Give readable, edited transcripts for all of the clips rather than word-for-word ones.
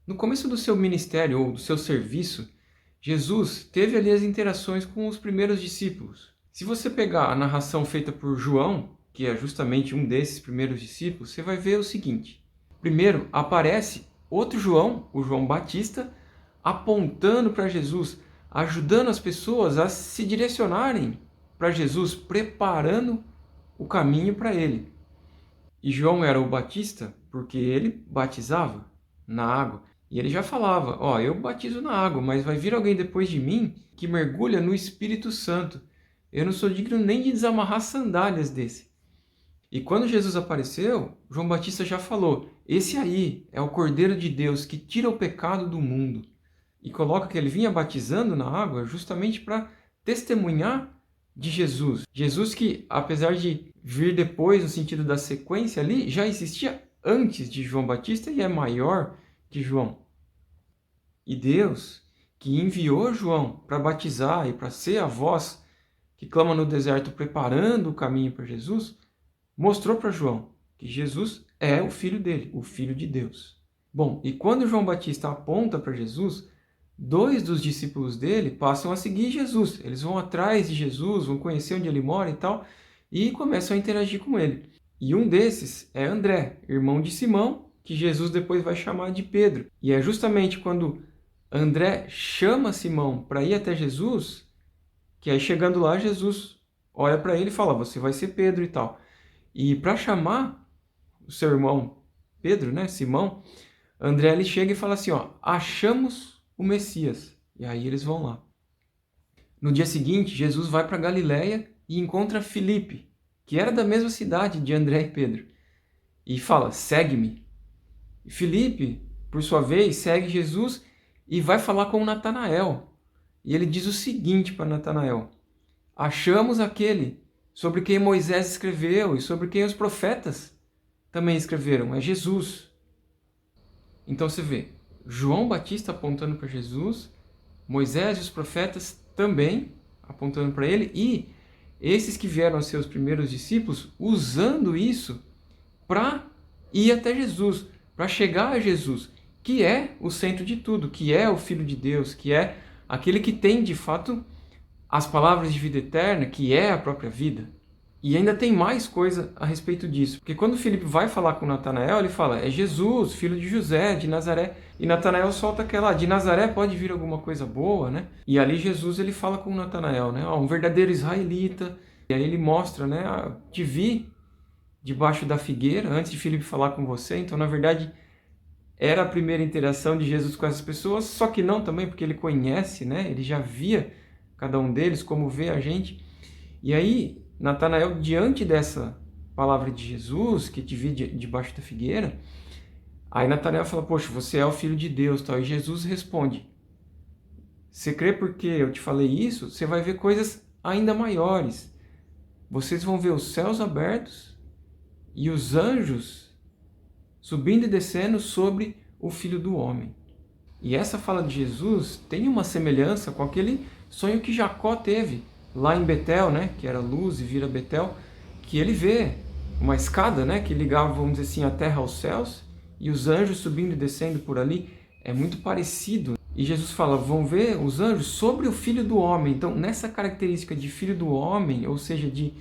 No começo do seu ministério ou do seu serviço, Jesus teve ali as interações com os primeiros discípulos. Se você pegar a narração feita por João, que é justamente um desses primeiros discípulos, você vai ver o seguinte. Primeiro, aparece outro João, o João Batista, apontando para Jesus, ajudando as pessoas a se direcionarem para Jesus, preparando o caminho para ele. E João era o Batista porque ele batizava na água. E ele já falava, ó, eu batizo na água, mas vai vir alguém depois de mim que mergulha no Espírito Santo. Eu não sou digno nem de desamarrar sandálias desse. E quando Jesus apareceu, João Batista já falou, esse aí é o Cordeiro de Deus que tira o pecado do mundo. E coloca que ele vinha batizando na água justamente para testemunhar de Jesus. Jesus que, apesar de vir depois no sentido da sequência ali, já existia antes de João Batista e é maior que João. E Deus, que enviou João para batizar e para ser a voz que clama no deserto preparando o caminho para Jesus, mostrou para João que Jesus é o filho dele, o filho de Deus. Bom, e quando João Batista aponta para Jesus, dois dos discípulos dele passam a seguir Jesus. Eles vão atrás de Jesus, vão conhecer onde ele mora e tal, e começam a interagir com ele. E um desses é André, irmão de Simão, que Jesus depois vai chamar de Pedro. E é justamente quando André chama Simão para ir até Jesus, que aí chegando lá, Jesus olha para ele e fala, você vai ser Pedro e tal. E para chamar o seu irmão Pedro, né, Simão, André ele chega e fala assim, ó, achamos o Messias. E aí eles vão lá. No dia seguinte, Jesus vai para Galiléia e encontra Filipe, que era da mesma cidade de André e Pedro, e fala, segue-me. E Filipe, por sua vez, segue Jesus e vai falar com Natanael. E ele diz o seguinte para Natanael, achamos aquele sobre quem Moisés escreveu e sobre quem os profetas também escreveram, é Jesus. Então você vê, João Batista apontando para Jesus, Moisés e os profetas também apontando para ele, e esses que vieram a ser os primeiros discípulos usando isso para ir até Jesus, para chegar a Jesus, que é o centro de tudo, que é o Filho de Deus, que é aquele que tem de fato as palavras de vida eterna, que é a própria vida. E ainda tem mais coisa a respeito disso. Porque quando Filipe vai falar com Natanael, ele fala, é Jesus, filho de José, de Nazaré. E Natanael solta aquela, de Nazaré pode vir alguma coisa boa, né? E ali Jesus, ele fala com Natanael, né? Ó, um verdadeiro israelita. E aí ele mostra, né? Te vi debaixo da figueira, antes de Filipe falar com você. Então, na verdade, era a primeira interação de Jesus com essas pessoas. Só que não também, porque ele conhece, né? Ele já via cada um deles, como vê a gente. E aí, Natanael, diante dessa palavra de Jesus, que te vi debaixo da figueira, aí Natanael fala, poxa, você é o Filho de Deus, tal. E Jesus responde, você crê porque eu te falei isso? Você vai ver coisas ainda maiores. Vocês vão ver os céus abertos e os anjos subindo e descendo sobre o Filho do Homem. E essa fala de Jesus tem uma semelhança com aquele sonho que Jacó teve lá em Betel, né, que era Luz e vira Betel, que ele vê uma escada, né, que ligava, vamos dizer assim, a terra aos céus, e os anjos subindo e descendo por ali. É muito parecido. E Jesus fala, vão ver os anjos sobre o Filho do Homem. Então, nessa característica de Filho do Homem, ou seja, de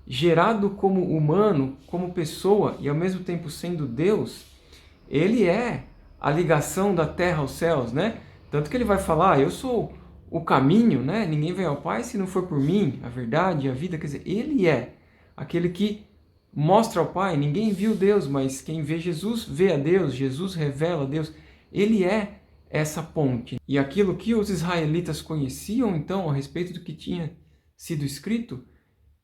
gerado como humano, como pessoa, e ao mesmo tempo sendo Deus, ele é a ligação da terra aos céus, né? Tanto que ele vai falar, eu sou o caminho, né? Ninguém vem ao Pai se não for por mim, a verdade, a vida. Quer dizer, ele é aquele que mostra ao Pai. Ninguém viu Deus, mas quem vê Jesus vê a Deus. Jesus revela a Deus. Ele é essa ponte. E aquilo que os israelitas conheciam, então, a respeito do que tinha sido escrito,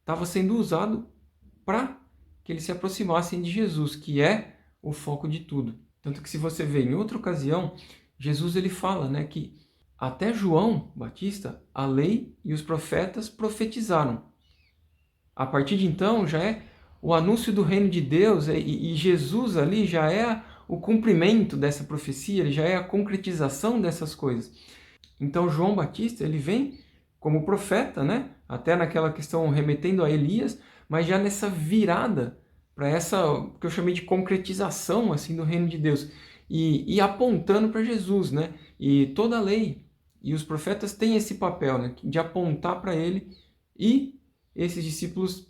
estava sendo usado para que eles se aproximassem de Jesus, que é o foco de tudo. Tanto que se você vê em outra ocasião, Jesus ele fala, né, que até João Batista, a lei e os profetas profetizaram. A partir de então já é o anúncio do reino de Deus, e Jesus ali já é o cumprimento dessa profecia, ele já é a concretização dessas coisas. Então João Batista ele vem como profeta, né? Até naquela questão remetendo a Elias, mas já nessa virada para essa que eu chamei de concretização assim do reino de Deus. e apontando para Jesus, né? E toda a lei e os profetas têm esse papel, né, de apontar para ele, e esses discípulos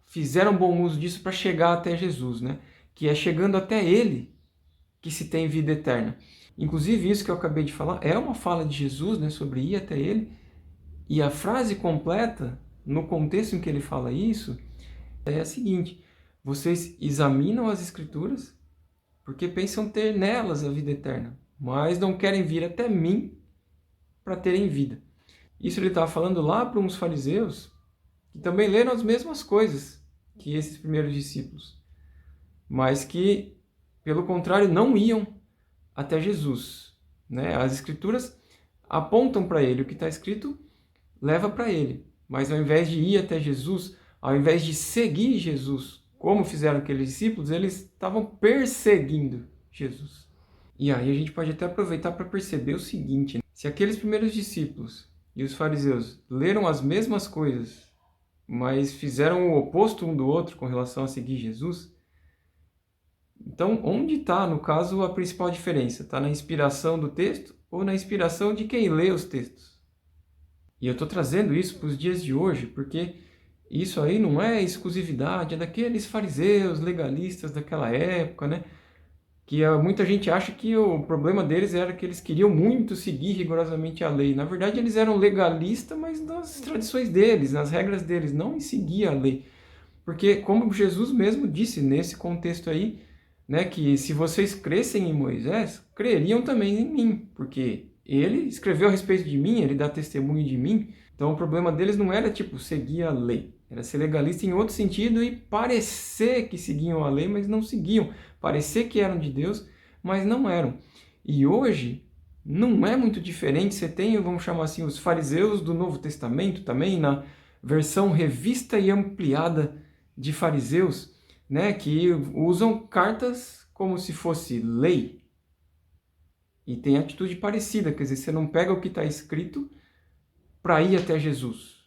fizeram bom uso disso para chegar até Jesus, né? Que é chegando até ele que se tem vida eterna. Inclusive, isso que eu acabei de falar é uma fala de Jesus, né, sobre ir até ele, e a frase completa, no contexto em que ele fala isso, é a seguinte: vocês examinam as Escrituras porque pensam ter nelas a vida eterna, mas não querem vir até mim para terem vida. Isso ele estava falando lá para uns fariseus que também leram as mesmas coisas que esses primeiros discípulos, mas que, pelo contrário, não iam até Jesus, né? As Escrituras apontam para ele, o que está escrito leva para ele, mas ao invés de ir até Jesus, ao invés de seguir Jesus, como fizeram aqueles discípulos, eles estavam perseguindo Jesus. E aí a gente pode até aproveitar para perceber o seguinte, né? Se aqueles primeiros discípulos e os fariseus leram as mesmas coisas, mas fizeram o oposto um do outro com relação a seguir Jesus, então onde está, no caso, a principal diferença? Está na inspiração do texto ou na inspiração de quem lê os textos? E eu estou trazendo isso para os dias de hoje, porque isso aí não é exclusividade, é daqueles fariseus legalistas daquela época, né? Que muita gente acha que o problema deles era que eles queriam muito seguir rigorosamente a lei. Na verdade, eles eram legalistas, mas nas tradições deles, nas regras deles, não em seguir a lei. Porque, como Jesus mesmo disse nesse contexto aí, né, que se vocês crescem em Moisés, creriam também em mim, porque ele escreveu a respeito de mim, ele dá testemunho de mim. Então o problema deles não era tipo seguir a lei, era ser legalista em outro sentido e parecer que seguiam a lei, mas não seguiam, parecer que eram de Deus, mas não eram. E hoje não é muito diferente. Você tem, vamos chamar assim, os fariseus do Novo Testamento também, na versão revista e ampliada de fariseus, né, que usam cartas como se fosse lei. E tem atitude parecida, quer dizer, você não pega o que está escrito para ir até Jesus,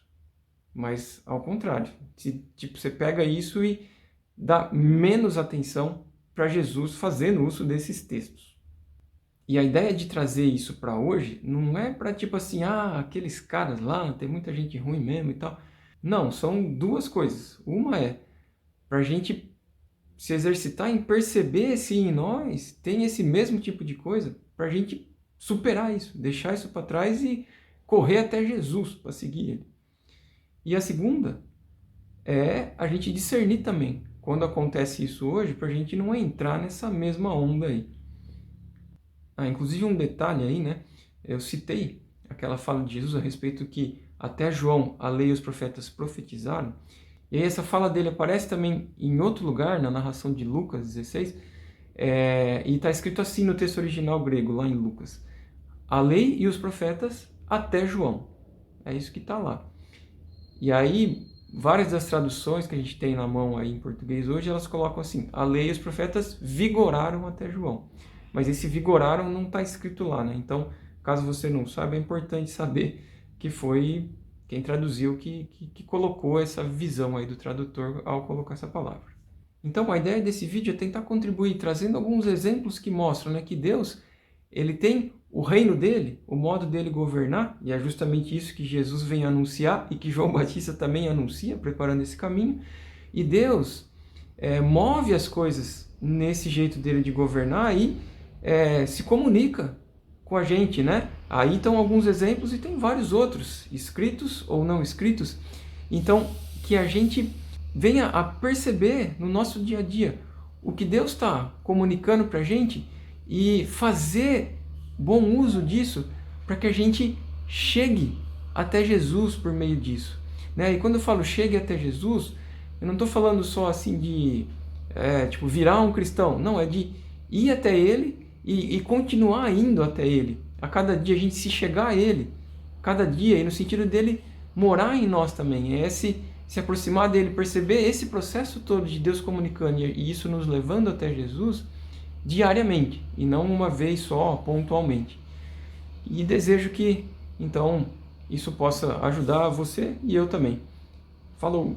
mas ao contrário, tipo, você pega isso e dá menos atenção para Jesus fazendo uso desses textos. E a ideia de trazer isso para hoje não é para tipo assim, aqueles caras lá, tem muita gente ruim mesmo e tal. Não, são duas coisas. Uma é para a gente se exercitar em perceber se em nós tem esse mesmo tipo de coisa, para a gente superar isso, deixar isso para trás e correr até Jesus para seguir ele. E a segunda é a gente discernir também quando acontece isso hoje, para a gente não entrar nessa mesma onda aí. Inclusive um detalhe aí, né? Eu citei aquela fala de Jesus a respeito que até João, a lei e os profetas profetizaram. E aí essa fala dele aparece também em outro lugar, na narração de Lucas 16, e está escrito assim no texto original grego, lá em Lucas: a lei e os profetas até João. É isso que está lá. E aí, várias das traduções que a gente tem na mão aí em português hoje, elas colocam assim: a lei e os profetas vigoraram até João. Mas esse vigoraram não está escrito lá, né? Então, caso você não saiba, é importante saber que foi quem traduziu que colocou essa visão aí do tradutor ao colocar essa palavra. Então, a ideia desse vídeo é tentar contribuir, trazendo alguns exemplos que mostram, né, que Deus, ele tem o reino dele, o modo dele governar, e é justamente isso que Jesus vem anunciar e que João Batista também anuncia, preparando esse caminho. E Deus move as coisas nesse jeito dele de governar e se comunica com a gente, né? Aí estão alguns exemplos e tem vários outros, escritos ou não escritos. Então, que a gente venha a perceber no nosso dia a dia o que Deus está comunicando para a gente e fazer bom uso disso para que a gente chegue até Jesus por meio disso, né? E quando eu falo chegue até Jesus, eu não estou falando só assim de tipo virar um cristão, não, é de ir até Ele e continuar indo até Ele. A cada dia a gente se chegar a Ele, cada dia, e no sentido dele morar em nós também, se aproximar dele, perceber esse processo todo de Deus comunicando e isso nos levando até Jesus diariamente, e não uma vez só, pontualmente. E desejo que, então, isso possa ajudar você e eu também. Falou!